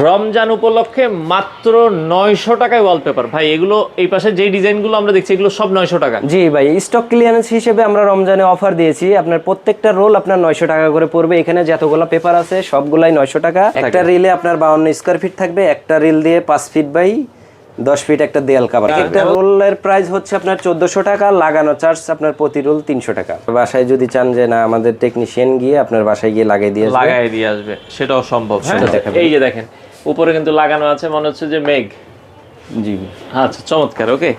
রমজান উপলক্ষে মাত্র 900 টাকায় ওয়ালপেপার। ভাই এগুলো এই পাশে যেই ডিজাইনগুলো আমরা দেখছি এগুলো সব 900 টাকা। জি ভাই, স্টক ক্লিয়ারেন্স হিসেবে আমরা রমজানে অফার দিয়েছি। আপনার প্রত্যেকটা রোল আপনার 900 টাকা করে পড়বে। এখানে যতগুলো পেপার আছে সবগুলাই 900 টাকা। একটা রিলে আপনার 52 স্কয়ার ফিট থাকবে। একটা রিল দিয়ে 5 ফিট বাই 10 ফিট একটা দেয়াল কভার। একটা রোলের প্রাইস হচ্ছে আপনার 1400 টাকা, লাগানো চার্জ আপনার প্রতি রোল 300 টাকা। বাসায় যদি চান যে না আমাদের টেকনিশিয়ান গিয়ে আপনার বাসায় গিয়ে লাগিয়ে দিয়ে আসবে সেটাও সম্ভব। হ্যাঁ, এই যে দেখেন উপরে কিন্তু লাগানো আছে, মনে হচ্ছে যে মেঘ। জি আচ্ছা, চমৎকার। ওকে,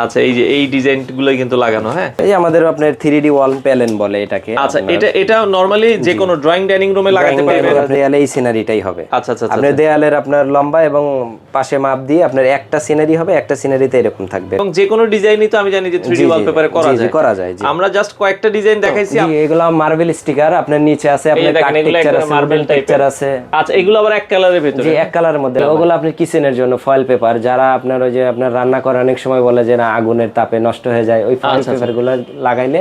আচ্ছা, এই যে এই ডিজাইনগুলো কিন্তু লাগানো। হ্যাঁ, এই আমাদের আপনার 3D ওয়াল প্যানেল বলে এটাকে। আচ্ছা, এটা নরমালি যে কোনো ড্রয়িং ডাইনিং রুমে লাগাতে পারবেন। দেয়ালে এই সিনারিটাই হবে। আচ্ছা আচ্ছা, আপনার দেয়ালের আপনার লম্বা এবং পাশে মাপ দিয়ে আপনার একটা সিনারি হবে, একটা সিনারিতে এরকম থাকবে। এবং যে কোনো ডিজাইনই তো আমি জানি যে 3D ওয়ালপেপারে করা যায়। আমরা জাস্ট কয়েকটা ডিজাইন দেখাইছি। এগুলো মার্বেল স্টিকার, আপনার নিচে আছে আপনার কাট টেক্সচার আছে, মার্বেল টেক্সচার আছে। আচ্ছা, এগুলো আবার এক কালারের ভিতরে। জি, এক কালারের মধ্যে। ওগুলো আপনি কিচেনের জন্য ফয়েল পেপার, যারা আপনার ওই যে আপনার রান্না করে অনেক সময় বলে যে না আগুনের তাপে নষ্ট হয়ে যায়, ওই ফয়েল পেপারগুলো লাগাইলে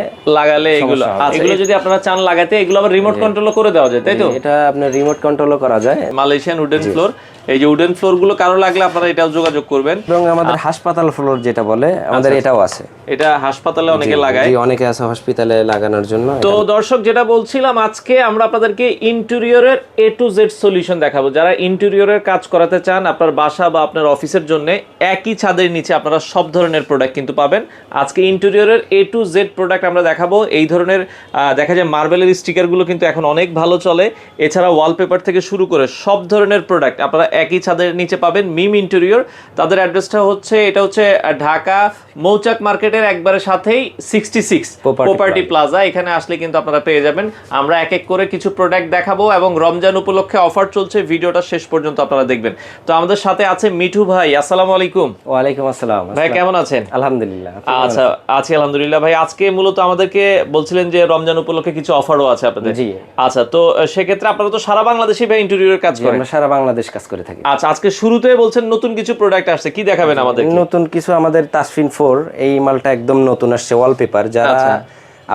এগুলো। এগুলো যদি আপনারা চান লাগাতে, এগুলো আবার রিমোট কন্ট্রোল করে দেওয়া যায়, তাই তো? এটা আপনার রিমোট কন্ট্রোল করা যায়। Malaysian wooden floor. এই যে উডেন ফ্লোর গুলো কারো লাগলে আপনারা এটাও যোগাযোগ করবেন। এবং আমাদের হাসপাতাল ফ্লোর যেটা বলে, আমাদের এটাও আছে। এটা হাসপাতালে অনেকে লাগায়। জি, অনেকে আছে হসপিটালে লাগানোর জন্য। তো দর্শক, যেটা বলছিলাম, আজকে আমরা আপনাদেরকে ইন্টেরিয়রের A to Z সলিউশন দেখাবো। যারা ইন্টেরিয়রের কাজ করাতে চান আপনার বাসা বা আপনার অফিসের জন্য, একই ছাদের নিচে আপনারা সব ধরনের প্রোডাক্ট কিন্তু পাবেন। আজকে ইন্টেরিয়রের A to Z প্রোডাক্ট আমরা দেখাবো। এই ধরনের দেখা যায় মার্বেলের স্টিকারগুলো কিন্তু এখন অনেক ভালো চলে। এছাড়া ওয়ালপেপার থেকে শুরু করে সব ধরনের প্রোডাক্ট আপনারা একই ছাদের নিচে পাবেন। মিম ইন্টেরিয়র, তাদের অ্যাড্রেসটা হচ্ছে ঢাকা মৌচাক মার্কেটের একবারে সাথেই 66 প্রপার্টি প্লাজা। এখানে আসলে কিন্তু আপনারা পেয়ে যাবেন। আমরা এক এক করে কিছু প্রোডাক্ট দেখাবো এবং রমজান উপলক্ষে অফার চলছে, ভিডিওটা শেষ পর্যন্ত আপনারা দেখবেন। তো আমাদের সাথে আছে মিঠু ভাই। আসসালামু আলাইকুম। ওয়ালাইকুম আসসালাম ভাই, কেমন আছেন? আলহামদুলিল্লাহ। আচ্ছা, আছি আলহামদুলিল্লাহ। ভাই, আজকে মূলত আমাদেরকে বলছিলেন যে রমজান উপলক্ষে কিছু অফারও আছে আপনাদের। জি। আচ্ছা, তো সেক্ষেত্রে আপনারা তো সারা বাংলাদেশে ভাই ইন্টেরিয়রের কাজ করেন? আমরা সারা বাংলাদেশ কাজ করে থাকি। আচ্ছা, আজকে শুরুতে বলছেন নতুন কিছু প্রোডাক্ট আসছে, কি দেখাবেন আমাদের? নতুন কিছু আমাদের তাসফিন 4, এই মালটা একদম নতুন আসছে। ওয়ালপেপার, যারা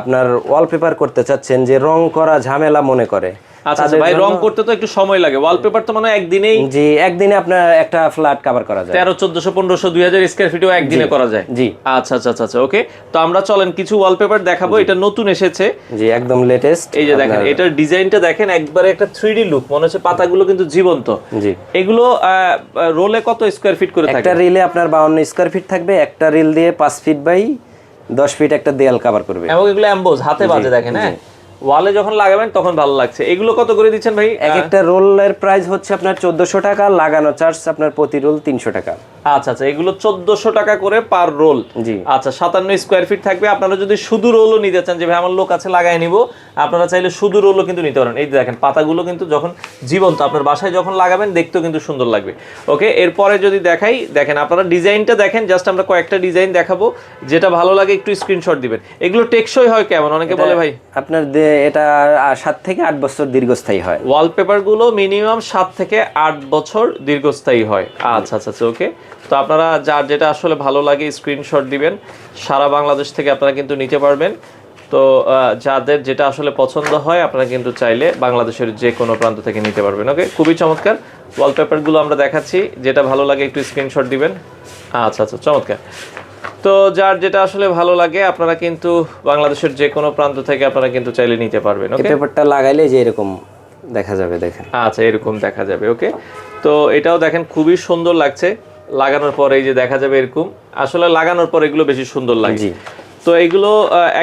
আপনার ওয়ালপেপার করতে চাচ্ছেন যে রং করা ঝামেলা মনে করে। আচ্ছা ভাই, রং করতে তো একটু সময় লাগে। ওয়ালপেপার তো মানে একদিনেই। জি, একদিনে আপনার একটা ফ্ল্যাট কভার করা যায়। 1300, 1400, 1500, 2000 স্কয়ার ফিটও একদিনে করা যায়। জি। আচ্ছা আচ্ছা আচ্ছা, ওকে। তো আমরা চলেন কিছু ওয়ালপেপার দেখাবো। এটা নতুন এসেছে। জি, একদম লেটেস্ট। এই যে দেখেন, এটার ডিজাইনটা দেখেন, একবারে একটা 3D লুক, মনে হচ্ছে পাতাগুলো কিন্তু জীবন্ত। জি। এগুলো রোলে কত স্কয়ার ফিট করে থাকে? একটা রিলে আপনার 52 স্কয়ার ফিট থাকবে। একটা রিল দিয়ে 5 ফিট বাই 10 ফিট একটা দেয়াল কভার করবে। এবং এগুলো এমবোজ, হাতে বাজে, দেখেন। হ্যাঁ, ওয়ালে যখন লাগাবেন তখন ভালো লাগছে। এগুলো কত করে দিচ্ছেন ভাই? এক একটা রোলের প্রাইস হচ্ছে আপনার 1400 টাকা, লাগানো চার্জ আপনার প্রতি রোল 300 টাকা। আচ্ছা আচ্ছা, এগুলো 1400 টাকা করে পার রোল। জি। আচ্ছা, 57 স্কয়ার ফিট থাকবে। আপনারা যদি শুধু রোলও নিতে চান, যে ভাই আমার লোক আছে লাগাই নিব, আপনারা চাইলে শুধু রোলও কিন্তু নিতে পারেন। এই দেখেন পাতাগুলো কিন্তু যখন জীবন্ত, আপনার বাসায় যখন লাগাবেন দেখতেও কিন্তু সুন্দর লাগবে। ওকে, এরপরে যদি দেখাই, দেখেন আপনারা ডিজাইনটা দেখেন। জাস্ট আমরা কয়েকটা ডিজাইন দেখাবো, যেটা ভালো লাগে একটু স্ক্রিনশট দিবেন। এগুলো টেকসই হয় কেমন? অনেকে বলে ভাই আপনার এটা 7 থেকে 8 বছর দীর্ঘস্থায়ী হয়। ওয়ালপেপার গুলো মিনিমাম 7 থেকে 8 বছর দীর্ঘস্থায়ী হয়। আচ্ছা আচ্ছা, ওকে। তো আপনারা যার যেটা আসলে ভালো লাগে স্ক্রিনশট দিবেন। সারা বাংলাদেশ থেকে আপনারা কিন্তু নিতে পারবেন। তো যাদের যেটা আসলে পছন্দ হয় আপনারা কিন্তু চাইলে বাংলাদেশের যে কোনো প্রান্ত থেকে নিতে পারবেন। ওকে, খুবই চমৎকার ওয়ালপেপারগুলো আমরা দেখাচ্ছি। যেটা ভালো লাগে একটু স্ক্রিনশট দিবেন। আচ্ছা আচ্ছা, চমৎকার। তো যার যেটা আসলে ভালো লাগে আপনারা কিন্তু বাংলাদেশের যে কোনো প্রান্ত থেকে আপনারা কিন্তু চাইলে নিতে পারবেন। ওকে, পেপারটা লাগাইলে যে এরকম দেখা যাবে, দেখেন। আচ্ছা, এরকম দেখা যাবে। ওকে, তো এটাও দেখেন খুবই সুন্দর লাগছে। লাগানোর পর এই যে দেখা যাবে এরকম, আসলে লাগানোর পর এগুলো বেশি সুন্দর লাগে। জি। তো এগুলো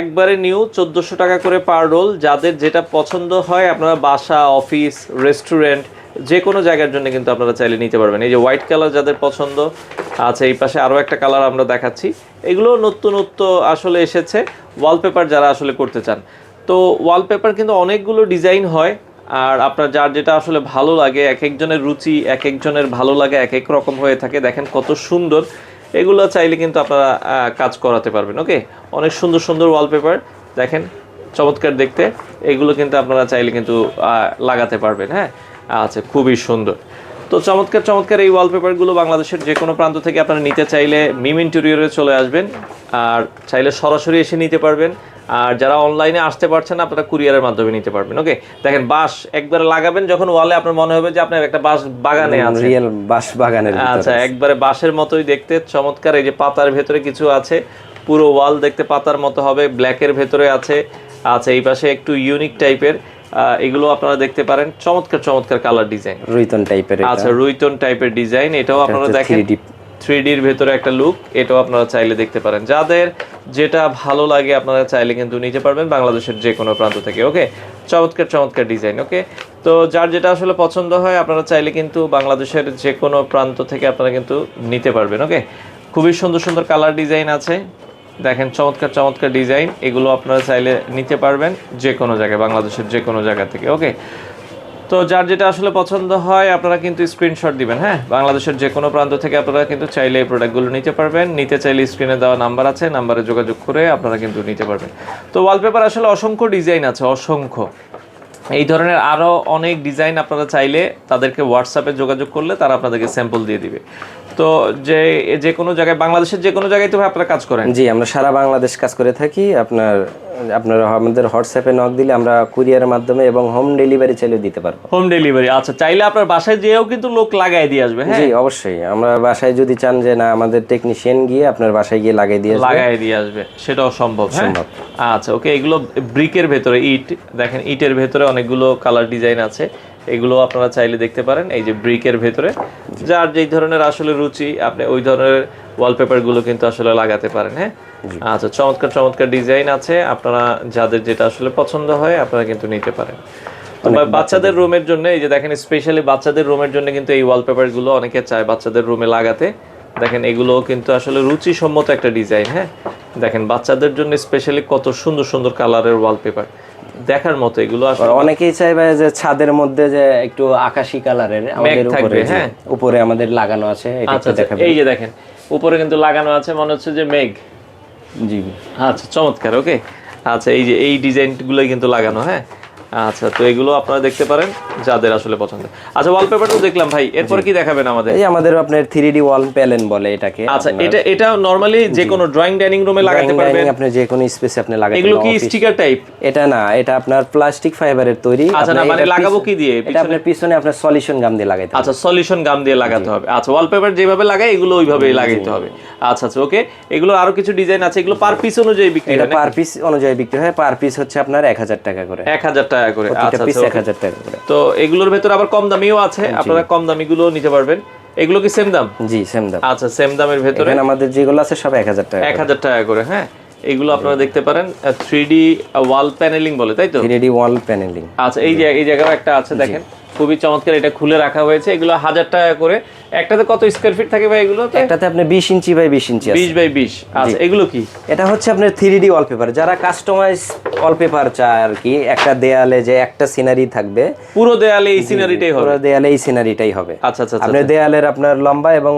একবারে নিউ 1400 টাকা করে পার রোল। যাদের যেটা পছন্দ হয় আপনারা বাসা, অফিস, রেস্টুরেন্ট যে কোনো জায়গার জন্য কিন্তু আপনারা চাইলে নিতে পারবেন। এই যে হোয়াইট কালার যাদের পছন্দ। আচ্ছা, এই পাশে আরও একটা কালার আমরা দেখাচ্ছি। এগুলো নতুনত্ব আসলে এসেছে ওয়ালপেপার যারা আসলে করতে চান। তো ওয়ালপেপার কিন্তু অনেকগুলো ডিজাইন হয়, আর আপনার যার যেটা আসলে ভালো লাগে, এক একজনের রুচি এক একজনের ভালো লাগে এক এক রকম হয়ে থাকে। দেখেন কত সুন্দর, এগুলো চাইলে কিন্তু আপনারা কাজ করাতে পারবেন। ওকে, অনেক সুন্দর সুন্দর ওয়ালপেপার দেখেন, চমৎকার দেখতে। এগুলো কিন্তু আপনারা চাইলে কিন্তু লাগাতে পারবেন। হ্যাঁ, আচ্ছা, খুবই সুন্দর। তো চমৎকার চমৎকার এই ওয়ালপেপারগুলো বাংলাদেশের যে কোনো প্রান্ত থেকে আপনারা নিতে চাইলে মিম ইন্টেরিয়রে চলে আসবেন, আর চাইলে সরাসরি এসে নিতে পারবেন। আর যারা অনলাইনে আসতে পারছেন না আপনারা কুরিয়ারের মাধ্যমে নিতে পারবেন। ওকে, দেখেন বাঁশ একবারে লাগাবেন যখন ওয়ালে, আপনার মনে হবে যে আপনার একটা বাঁশ বাগানে আছে, রিয়েল বাঁশ বাগানের ভিতরে। আচ্ছা, একবারে বাঁশের মতোই দেখতে চমৎকার। এই যে পাতার ভেতরে কিছু আছে, পুরো ওয়াল দেখতে পাতার মতো হবে, ব্ল্যাকের ভেতরে আছে। আচ্ছা, এই পাশে একটু ইউনিক টাইপের, এগুলো আপনারা দেখতে পারেন, চমৎকার চমৎকার কালার ডিজাইন, রুইতন টাইপের। আচ্ছা, রুইতন টাইপের ডিজাইন, এটাও আপনারা দেখেন 3D এর ভেতরে একটা লুক, এটাও আপনারা চাইলে দেখতে পারেন। যাদের যেটা ভালো লাগে আপনারা চাইলে কিন্তু নিতে পারবেন বাংলাদেশের যে কোনো প্রান্ত থেকে। ওকে, চমৎকার চমৎকার ডিজাইন। ওকে, তো যার যেটা আসলে পছন্দ হয় আপনারা চাইলে কিন্তু বাংলাদেশের যে কোনো প্রান্ত থেকে আপনারা কিন্তু নিতে পারবেন। ওকে, খুবই সুন্দর সুন্দর কালার ডিজাইন আছে, দেখেন চমৎকার চমৎকার ডিজাইন, এগুলো আপনারা চাইলে নিতে পারবেন যে কোনো জায়গায়, বাংলাদেশের যে কোনো জায়গা থেকে। ওকে, তো যার যেটা আসলে পছন্দ হয় আপনারা কিন্তু স্ক্রিনশট দিবেন। হ্যাঁ, বাংলাদেশের যে কোনো প্রান্ত থেকে আপনারা কিন্তু চাইলে এই প্রোডাক্টগুলো নিতে পারবেন। নিতে চাইলে স্ক্রিনে দেওয়া নাম্বার আছে, নাম্বারে যোগাযোগ করে আপনারা কিন্তু নিতে পারবেন। তো ওয়ালপেপার আসলে অসংখ্য ডিজাইন আছে, অসংখ্য। এই ধরনের আরও অনেক ডিজাইন আপনারা চাইলে তাদেরকে হোয়াটসঅ্যাপে যোগাযোগ করলে তারা আপনাদেরকে স্যাম্পল দিয়ে দিবে। তো যে কোনো জায়গায়, বাংলাদেশের যে কোনো জায়গায় তো আপনারা কাজ করেন? জি, আমরা সারা বাংলাদেশ কাজ করে থাকি। আপনারা আমাদের হোয়াটসঅ্যাপে নক দিলে আমরা কুরিয়ারের মাধ্যমে এবং হোম ডেলিভারি চাইলে দিতে পারবো। হোম ডেলিভারি, আচ্ছা, চাইলে আপনার বাসায় যেও কিন্তু লোক লাগাই দিয়ে আসবে। হ্যাঁ, জি অবশ্যই। আমরা বাসায় যদি চান যে না আমাদের টেকনিশিয়ান গিয়ে আপনার বাসায় গিয়ে লাগাই দিয়ে আসবে, সেটাও সম্ভব। সম্ভব। আচ্ছা, ওকে, এগুলো ব্রিকের ভেতরে ইট, দেখেন ইটের ভেতরে অনেকগুলো কালার ডিজাইন আছে, এগুলো আপনারা চাইলে দেখতে পারেন। এই যে ব্রিকের ভেতরে যার যেই ধরনের আসলে রুচি, আপনি ওই ধরনের ওয়ালপেপারগুলো কিন্তু আসলে লাগাতে পারেন। হ্যাঁ, আচ্ছা, চমৎকার চমৎকার ডিজাইন আছে, আপনারা যাদের যেটা আসলে পছন্দ হয় আপনারা কিন্তু নিতে পারেন। বাচ্চাদের রুমের জন্য এই যে দেখেন, স্পেশালি বাচ্চাদের রুমের জন্য কিন্তু এই ওয়ালপেপারগুলো অনেকে চায় বাচ্চাদের রুমে লাগাতে। দেখেন এগুলো কিন্তু আসলে রুচিসম্মত একটা ডিজাইন। হ্যাঁ, দেখেন বাচ্চাদের জন্য স্পেশালি কত সুন্দর সুন্দর কালারের ওয়ালপেপার, দেখার মতো এগুলো। আসলে অনেকেই চাইবে যে ছাদের মধ্যে যে একটু আকাশি কালারের আমাদের উপরে, হ্যাঁ উপরে আমাদের লাগানো আছে, এটা একটু দেখাবেন। এই যে দেখেন উপরে কিন্তু লাগানো আছে, মনে হচ্ছে যে মেঘ। জি, আচ্ছা, চমৎকার। ওকে, আচ্ছা, এই যে এই ডিজাইনগুলোই কিন্তু লাগানো। হ্যাঁ, আচ্ছা, তো এগুলো আপনারা দেখতে পারেন যাদের আসলে পছন্দ। আচ্ছা, ওয়ালপেপার তো দেখলাম ভাই, এরপরে কি দেখাবেন আমাদের? এই আমাদের আপনার 3D ওয়াল প্যানেল বলে এটাকে। আচ্ছা, এটা নরমালি যে কোনো ড্রয়িং ডাইনিং রুমে লাগাতে পারবেন, আপনি যে কোনো স্পেসে আপনি লাগাতে পারবেন। এগুলো কি স্টিকার টাইপ? এটা না, এটা আপনার প্লাস্টিক ফাইবারের তৈরি। আচ্ছা, না মানে লাগাবো কি দিয়ে? এটা আপনার পিছনে আপনার সলিউশন গাম দিয়ে লাগাইতে হবে। আচ্ছা, সলিউশন গাম দিয়ে লাগাতে হবে। আচ্ছা, ওয়ালপেপার যেভাবে লাগায় এগুলো ওইভাবেই লাগাইতে হবে। আচ্ছা আচ্ছা, ওকে, এগুলো আরো কিছু ডিজাইন আছে, এগুলো পার পিস অনুযায়ী বিক্রি হয়? এটা পার পিস অনুযায়ী বিক্রি হয়। পার পিস হচ্ছে আপনার 1000 টাকা করে। 1000 টাকা করে। আচ্ছা, 1000 টাকা করে। তো এগুলোর ভেতর আবার কম দামিও আছে, আপনারা কম দামিগুলো নিতে পারবেন। এগুলো কি সেম দাম? জি, সেম দাম। আচ্ছা, সেম দামের ভেতরে এখানে আমাদের যেগুলো আছে সব 1000 টাকা। 1000 টাকা করে। হ্যাঁ, এগুলো আপনারা দেখতে পারেন 3D ওয়াল প্যানেলিং বলে, তাই তো? 3D ওয়াল প্যানেলিং। আচ্ছা, এই জায়গায় একটা আছে দেখেন, খুবই চমৎকার, এটা খুলে রাখা হয়েছে। এগুলো 1000 টাকা করে। একটাতে কত স্কয়ার ফিট থাকে ভাই এগুলো? একটাতে আপনি 20 ইঞ্চি বাই 20 ইঞ্চি আছে। 20 বাই 20। আচ্ছা, এগুলো কি? এটা হচ্ছে আপনার 3D ওয়ালপেপার। যারা কাস্টমাইজ ওয়ালপেপার চায় আর কি, একটা দেয়ালে যে একটা সিনারি থাকবে, পুরো দেয়ালে এই সিনারিটাই হবে? পুরো দেয়ালে এই সিনারিটাই হবে। আচ্ছা আচ্ছা, আপনার দেয়ালের আপনার লম্বা এবং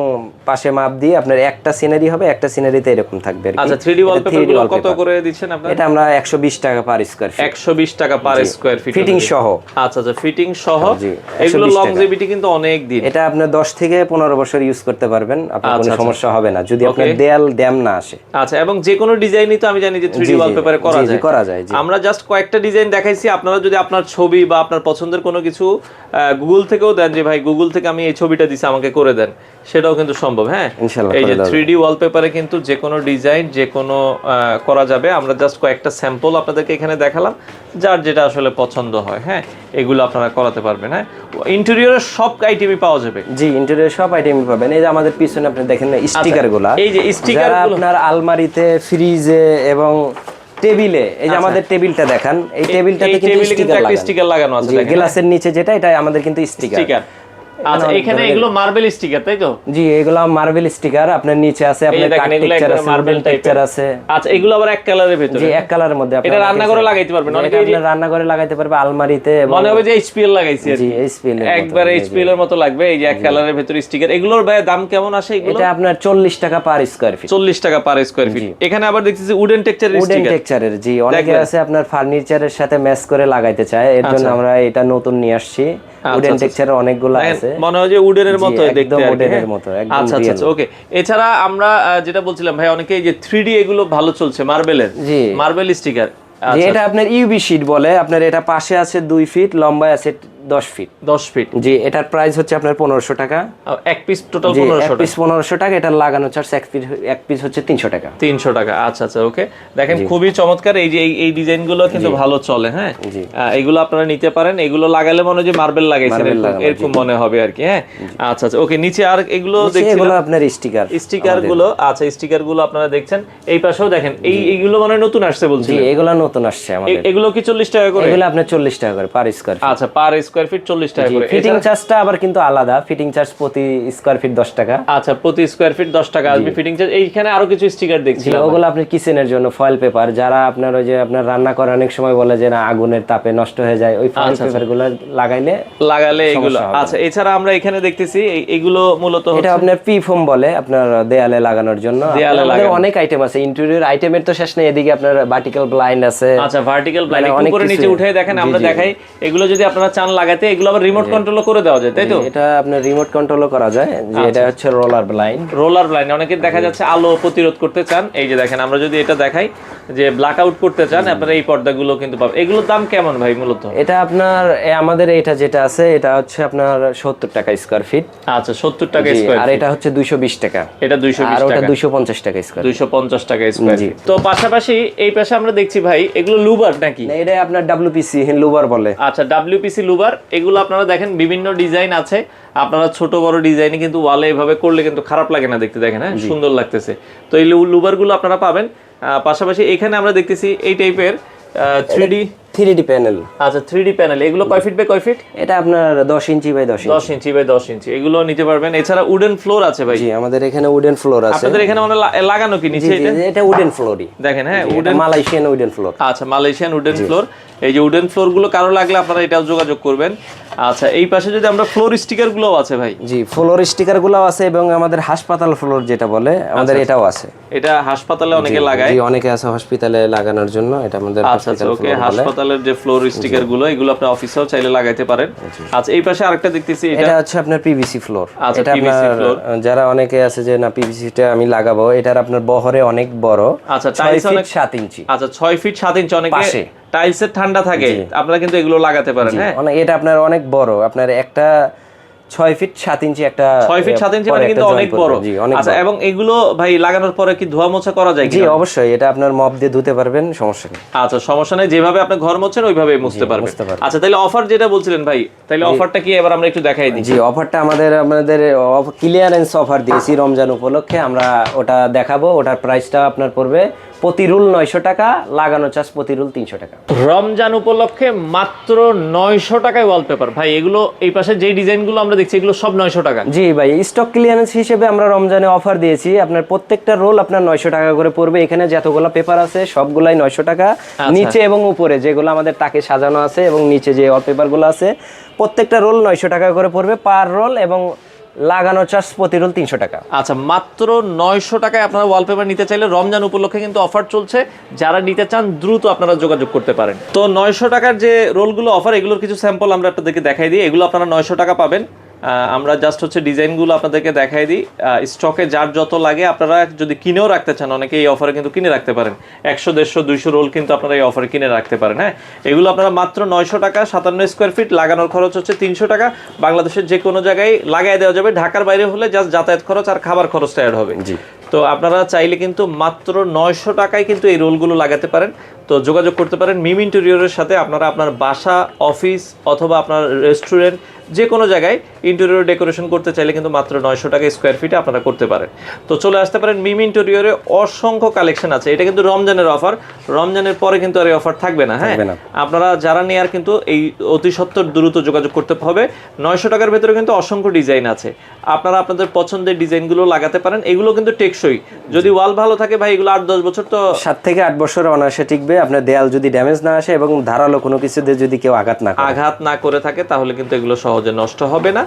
পাশে মাপ দিয়ে আপনার একটা সিনারি হবে, একটা সিনারিতে এরকম থাকবে আর কি। আচ্ছা, 3D ওয়ালপেপারগুলো কত করে দিচ্ছেন আপনারা? এটা আমরা 120 টাকা পার স্কয়ার ফিট। 120 টাকা পার স্কয়ার ফিট, ফিটিং সহ। আচ্ছা আচ্ছা, ফিটিং সহ। জি, এগুলো লংজিভিটি কিন্তু অনেক দিন। এটা আপনি 10 থেকে 15 বছর ইউজ করতে পারবেন, আপনার কোনো সমস্যা হবে না যদি আপনার দেয়াল ড্যাম না আসে। আচ্ছা, এবং যে কোনো ডিজাইনই তো আমি জানি যে 3D ওয়ালপেপারে করা যায়। আমরা জাস্ট কয়েকটা ডিজাইন দেখাইছি, আপনারা যদি আপনার ছবি বা আপনার পছন্দের কোনো কিছু গুগল থেকেও দেন যে ভাই গুগল থেকে আমি এই ছবিটা দিছি আমাকে করে দেন, সেটাও কিন্তু সম্ভব। হ্যাঁ, এই যে 3D ওয়ালপেপারে কিন্তু যে কোনো ডিজাইন যে কোনো করা যাবে। আমরা জাস্ট কয়েকটা স্যাম্পল আপনাদেরকে এখানে দেখালাম, যার যেটা আসলে পছন্দ হয়। হ্যাঁ, এগুলো আপনারা করাতে পারবেন। হ্যাঁ, ইন্টেরিয়রের সব আইটেমই পাওয়া যাবে। জি, ইন্টেরিয়রের সব আইটেমই পাবেন। এই যে আমাদের পিছনে আপনি দেখেন না স্টিকারগুলো, এই যে স্টিকারগুলো আপনার আলমারিতে, ফ্রিজে এবং টেবিলে, এই যে আমাদের টেবিলটা দেখান, এই টেবিলটাতে কিন্তু স্টিকার লাগানো আছে। গ্লাসের নিচে যেটা, এটা আমাদের কিন্তু স্টিকার। আচ্ছা, এখানে এগুলো মার্বেল স্টিকার, তাই তো? জি, এগুলো মার্বেল স্টিকার। আপনার নিচে আছে আপনার কাট টেক্সচার আছে, মার্বেল টেক্সচার আছে। আচ্ছা, এগুলো আবার এক কালারের ভিতরে? জি, এক কালারের মধ্যে। এটা রান্না করে লাগাইতে পারবেন, অনেকে আপনি রান্না করে লাগাইতে পারবে আলমারিতে। মনে হবে যে এইচপিএল লাগাইছি। জি, এইচপিএল একবার এইচপিএল এর মতো লাগবে। এই যে এক কালারের ভিতরে স্টিকার, এগুলোর ভাই দাম কেমন আসে এগুলো? এটা আপনার 40 টাকা পার স্কয়ার ফিট। 40 টাকা পার স্কয়ার ফিট। এখানে আবার দেখতেছি উডেন টেক্সচারের স্টিকার। উডেন টেক্সচারের, জি, অনেকে আছে আপনার ফার্নিচারের সাথে ম্যাচ করে লাগাইতে চায়, এর জন্য আমরা এটা নতুন নিয়ে আসছি। উডেন টেক্সচারের অনেকগুলো আছে, মনে হয় যে উডেনের মতো দেখতে একদম আর কি, উডেনের হ্যাঁ? মতো, একদম আচ্ছা আচ্ছা আচ্ছা, ওকে। এছাড়া আমরা যেটা বলছিলাম ভাই, অনেকে এই যে 3D এগুলো ভালো চলছে, মার্বেলের, জি মার্বেল স্টিকার। যে এটা আপনার ইউবি শীট বলে, আপনার এটা পাশে আছে 2 ফিট, লম্বায় আছে 10 ফিট। 10 ফিট, জি এটার প্রাইস হচ্ছে আপনার 1500 টাকা। এক পিস টোটাল জি 1500 এক টাকা। পিস 1500 টাকা, এটা লাগানো চার্জ এক পিস হচ্ছে 300 টাকা। 300 টাকা, আচ্ছা আচ্ছা, ওকে। দেখেন খুবই চমৎকার, এই যে এই ডিজাইনগুলো কিন্তু ভালো চলে, হ্যাঁ। এগুলো আপনারা নিতে পারেন, এগুলো লাগালে মনে হয় যে মার্বেল লাগাইছেন এরকম মনে হবে আর কি, হ্যাঁ। আচ্ছা আচ্ছা, ওকে। নিচে আর এগুলো দেখছেন, এগুলো আপনার স্টিকার গুলো, আচ্ছা স্টিকার গুলো আপনারা দেখছেন। এই পাশেও দেখেন, এইগুলো মানে নতুন আসছে বলছেন? জি এগুলো নতুন আসছে আমাদের। এগুলো কি 40 টাকা করে? এগুলো আপনার 40 টাকা করে পার স্কয়ার ফিট। আচ্ছা, পার স্কয়ার ফিট 40 টাকা করে। ফিটিং চার্জটা আবার কিন্তু আলাদা, ফিটিং চার্জ প্রতি স্কয়ার ফিট 10 টাকা। আচ্ছা, প্রতি স্কয়ার ফিট 10 টাকা আসবে ফিটিং চার্জ। এইখানে আরো কিছু স্টিকার দেখছি, ওগুলো আপনার কিচেনের জন্য ফয়েল পেপার, যারা আপনার ওই যে আপনার রান্না করে অনেক সময় বলে যে না আগুনের তাপে নষ্ট হয়ে যায়, ওই ফয়েল পেপার গুলো লাগাইলে এগুলো। আচ্ছা, এছাড়া আমরা এখানে দেখতেছি এগুলো মূলত এটা আপনার পি ফোম বলে, আপনার দেয়ালে লাগানোর জন্য। আমাদের অনেক আইটেম আছে, ইন্টেরিয়র আইটেমের তো শেষ নেই। এদিকে আপনার ভার্টিক্যাল ব্লাইন্ড আছে। আচ্ছা, ভার্টিক্যাল ব্লাইন্ড উপরে নিচে উঠে দেখেন, আমরা দেখাই। এগুলো যদি আপনারা চান লাগাতে, এগুলো আবার রিমোট কন্ট্রোল করে দেওয়া যায়, তাই তো? এটা আপনার রিমোট কন্ট্রোলও করা যায়। যে এটা হচ্ছে রোলার ব্লাইন্ড। রোলার ব্লাইন্ড অনেকে দেখা যাচ্ছে আলো প্রতিরোধ করতে চান। এই যে দেখেন, আমরা যদি এটা দেখাই যে ব্ল্যাক আউট করতে চান, আপনারা এই পর্দাগুলো কিন্তু পাবেন। এগুলোর দাম কেমন ভাই মূলত? এটা আপনার আমাদের এটা যেটা আছে, এটা হচ্ছে আপনার 70 টাকা স্কয়ার ফিট। আচ্ছা, 70 টাকা স্কয়ার ফিট। আর এটা হচ্ছে 220 টাকা। এটা 220 টাকা। আর ওটা 250 টাকা স্কয়ার। 250 টাকা স্কয়ার ফিট। তো পাশাপাশি এই পাশে আমরা দেখছি ভাই, এগুলো লুবার নাকি? না, এটা আপনার ডব্লিউপিসি লুবার বলে। আচ্ছা, ডব্লিউপিসি লুবার। এগুলো আপনারা দেখেন বিভিন্ন ডিজাইন আছে, আপনারা ছোট বড় ডিজাইনে কিন্তু ওয়ালে এভাবে করলে কিন্তু খারাপ লাগে না দেখতে, দেখেন, হ্যাঁ, সুন্দর লাগতেছে। তো এই লুবার গুলো আপনারা পাবেন। পাশাপাশি এখানে আমরা দেখতেছি এই টাইপের 3D প্যানেল। আচ্ছা, 3D প্যানেল। এগুলো কয় ফিট বাই কয় ফিট? এটা আপনার 10 inch by 10 inch. 10 inch by 10 ইঞ্চি, এগুলো নিতে পারবেন। এছাড়া উডেন ফ্লোর আছে ভাই? জি আমাদের এখানে উডেন ফ্লোর আছে। আপনাদের এখানে মানে লাগানো কি নিচে? এটা উডেন ফ্লোরই দেখেন, হ্যাঁ, উডেন মালয়েশিয়ান উডেন ফ্লোর। আচ্ছা, মালয়েশিয়ান উডেন ফ্লোর। এই যে উডেন ফ্লোর গুলো কারো লাগলে আপনারা এটাও যোগাযোগ করবেন। আচ্ছা, এই পাশে যদি আমরা ফ্লোর স্টিকার গুলোও আছে ভাই? জি, ফ্লোর স্টিকার গুলোও আছে, এবং আমাদের হাসপাতাল ফ্লোর যেটা বলে আমাদের এটাও আছে। এটা হাসপাতালে অনেকে লাগায়। জি, অনেকে আছে হসপিটালে লাগানোর জন্য, এটা আমাদের হাসপাতাল। ওকে, হাসপাতালের যে ফ্লোর স্টিকার গুলো, এগুলো আপনি অফিসেও চাইলে লাগাইতে পারেন। আচ্ছা, এই পাশে আরেকটা দেখতেছি, এটা হচ্ছে আপনার পিভিসি ফ্লোর। আচ্ছা, এটা আপনার যারা অনেকে আছে যে না পিভিসিটা আমি লাগাবো, এটার আপনার বহরে অনেক বড়। আচ্ছা, 6 ফিট 7 ইঞ্চি। আচ্ছা, 6 ফিট 7 ইঞ্চি। অনেকে টাইলসের ঠান্ডা থাকে, আপনারা কিন্তু এগুলো লাগাতে পারেন, হ্যাঁ। এটা আপনার অনেক বড়, আপনার একটা 6 ফিট 7 ইঞ্চি, একটা 6 ফিট 7 ইঞ্চি মানে কিন্তু অনেক বড়। আচ্ছা, এবং এগুলো ভাই লাগানোর পরে কি ধোয়া মোছা করা যায় কি? জি অবশ্যই, এটা আপনার মপ দিয়ে ধুতে পারবেন, সমস্যা নেই। আচ্ছা, সমস্যা নেই, যেভাবে আপনি ঘর মোছেন ওইভাবেই মুছতে পারবেন। আচ্ছা, তাহলে অফার যেটা বলছিলেন ভাই, তাহলে অফারটা কি এবার আমরা একটু দেখাই দিই। জি, অফারটা আমাদের ক্লিয়ারেন্স অফার দিয়েছি রমজান উপলক্ষে, আমরা ওটা দেখাবো। ওটার প্রাইসটা আপনার পড়বে প্রতি রুল 900 টাকা, লাগানো চার্জ প্রতি রুল 300 টাকা। রমজান উপলক্ষে মাত্র 900 টাকায় ওয়ালপেপার। ভাই এগুলো এই পাশে যে ডিজাইনগুলো আমরা দেখছি, এগুলো সব 900 টাকা? জি ভাই, স্টক ক্লিয়ারেন্স হিসেবে আমরা রমজানে অফার দিয়েছি। আপনার প্রত্যেকটা রোল আপনার 900 টাকা করে পড়বে। এখানে যতগুলো পেপার আছে সবগুলাই 900 টাকা। নিচে এবং উপরে যেগুলো আমাদের তাকে সাজানো আছে এবং নিচে যে ওয়ালপেপার গুলো আছে, প্রত্যেকটা রোল 900 টাকা করে পড়বে পার রোল, এবং লাগানো চার্জ প্রতি রোল 300 টাকা। আচ্ছা, মাত্র 900 টাকায় আপনারা ওয়ালপেপার নিতে চাইলে রমজান উপলক্ষে কিন্তু অফার চলছে। যারা নিতে চান দ্রুত আপনারা যোগাযোগ করতে পারেন। তো 900 টাকার যে রোলগুলো অফার, এগুলোর কিছু স্যাম্পল আমরা আপনাদেরকে দেখাই দিই। এগুলো আপনারা 900 টাকা পাবেন। আমরা জাস্ট হচ্ছে ডিজাইনগুলো আপনাদেরকে দেখাই দিই। স্টকে যার যত লাগে আপনারা যদি কিনেও রাখতে চান, অনেকে এই অফারে কিন্তু কিনে রাখতে পারেন। 100, 150, 200 রোল কিন্তু আপনারা এই অফারে কিনে রাখতে পারেন, হ্যাঁ। এগুলো আপনারা মাত্র 900 টাকা, 57 স্কোয়ার ফিট, লাগানোর খরচ হচ্ছে 300 টাকা। বাংলাদেশের যে কোনো জায়গায় লাগাই দেওয়া যাবে। ঢাকার বাইরে হলে জাস্ট যাতায়াত খরচ আর খাবার খরচটা অ্যাড হবে। জি, তো আপনারা চাইলে কিন্তু মাত্র 900 টাকায় কিন্তু এই রোলগুলো লাগাতে পারেন। তো যোগাযোগ করতে পারেন মিম ইন্টেরিয়রের সাথে। আপনারা আপনার বাসা, অফিস অথবা আপনার রেস্টুরেন্ট যে কোনো জায়গায় ইন্টেরিয়র ডেকোরেশন করতে চাইলে কিন্তু মাত্র 900 টাকা স্কোয়ার ফিটে আপনারা করতে পারেন। তো চলে আসতে পারেন মিম ইন্টেরিয়রে, অসংখ্য কালেকশন আছে। এটা কিন্তু রমজানের অফার, রমজানের পরে কিন্তু আর এই অফার থাকবে না, হ্যাঁ। আপনারা যারা নেয়ার কিন্তু এই অতি সত্বর দ্রুত যোগাযোগ করতে হবে। 900 টাকার ভেতরে কিন্তু অসংখ্য ডিজাইন আছে, আপনারা আপনাদের পছন্দের ডিজাইনগুলো লাগাতে পারেন। এগুলো কিন্তু টেকসই, যদি ওয়াল ভালো থাকে ভাই, এগুলো 8-10 বছর, তো 7 থেকে 8 বছর অনায়াসে টিকবে। আপনার দেয়াল যদি ড্যামেজ না আসে এবং ধারালো কোনো কিছুতে যদি কেউ আঘাত না করে থাকে, তাহলে কিন্তু এগুলো সহজে সহজে নষ্ট হবে না।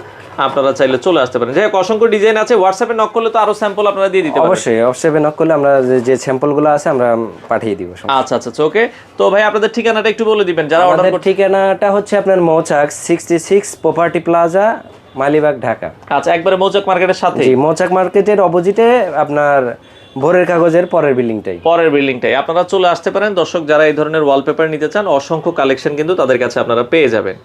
আপনারা চাইলে চলে আসতে পারেন। যাই হোক, অসংখ্য ডিজাইন আছে। হোয়াটসঅ্যাপে নক করলে তো আরো স্যাম্পল আপনারা দিয়ে দিতে পারেন। অবশ্যই হোয়াটসঅ্যাপে নক করলে আমরা যে স্যাম্পলগুলো আছে আমরা পাঠিয়ে দিব। আচ্ছা আচ্ছা, ওকে। তো ভাই আপনাদের ঠিকানাটা একটু বলে দিবেন যারা অর্ডার আমাদের ঠিকানাটা হচ্ছে আপনার মৌচাক 66 প্রপার্টি প্লাজা, মালিবাগ, ঢাকা। আচ্ছা, একবারে মৌচাক মার্কেটের সাথে? জি, মৌচাক মার্কেটের অপোজিটে আপনার ভোরের কাগজের পরের বিল্ডিংটাই। পরের বিল্ডিংটাই আপনারা চলে আসতে পারেন। দর্শক যারা এই ধরনের ওয়ালপেপার নিতে চান, অসংখ্য কালেকশন কিন্তু তাদের কাছে আপনারা পেয়ে যাবেন।